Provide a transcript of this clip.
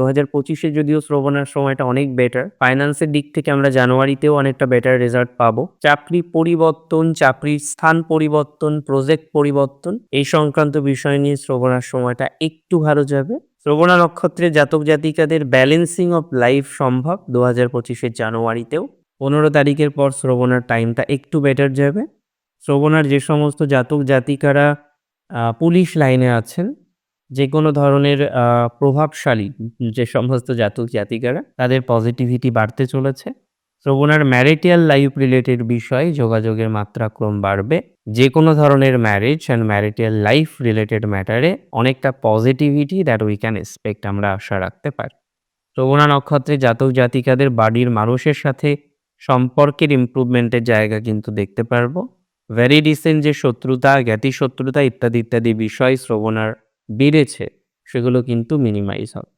2025-এ যদিও শ্রবণার সময়টা অনেক বেটার। ফাইন্যান্সের দিক থেকে আমরা জানুয়ারিতেও অনেকটা বেটার রেজাল্ট পাবো। চাকরি পরিবর্তন, চাকরির স্থান পরিবর্তন, প্রজেক্ট পরিবর্তন এই সংক্রান্ত বিষয় নিয়ে শ্রবণার সময়টা একটু ভালো যাবে। শ্রবণা নক্ষত্রের জাতক জাতিকাদের ব্যালেন্সিং অফ লাইফ সম্ভব 2025-এর জানুয়ারিতেও। 15 তারিখের পর শ্রবণার টাইমটা একটু বেটার যাবে। শ্রবণার যে সমস্ত জাতক জাতিকারা পুলিশ লাইনে আছেন, যে কোনো ধরনের প্রভাবশালী যে সমস্ত জাতক জাতিকারা, তাদের পজিটিভিটি বাড়তে চলেছে। শ্রবণার ম্যারিটাল লাইফ রিলেটেড বিষয়ে যোগাযোগের মাত্রাক্রম বাড়বে। যে কোনো ধরনের marriage and marital life related ম্যাটারে অনেকটা positivity that we can expect আমরা আশা রাখতে পারি। শ্রবণা নক্ষত্রে জাতক জাতিকাদের বাড়ির মানুষের সাথে সম্পর্কের ইমপ্রুভমেন্টের জায়গা কিন্তু দেখতে পারবো। ভেরি রিসেন্ট যে শত্রুতা, জ্ঞাতি শত্রুতা ইত্যাদি ইত্যাদি বিষয় শ্রবণার বেড়েছে, সেগুলো কিন্তু মিনিমাইজ হবে।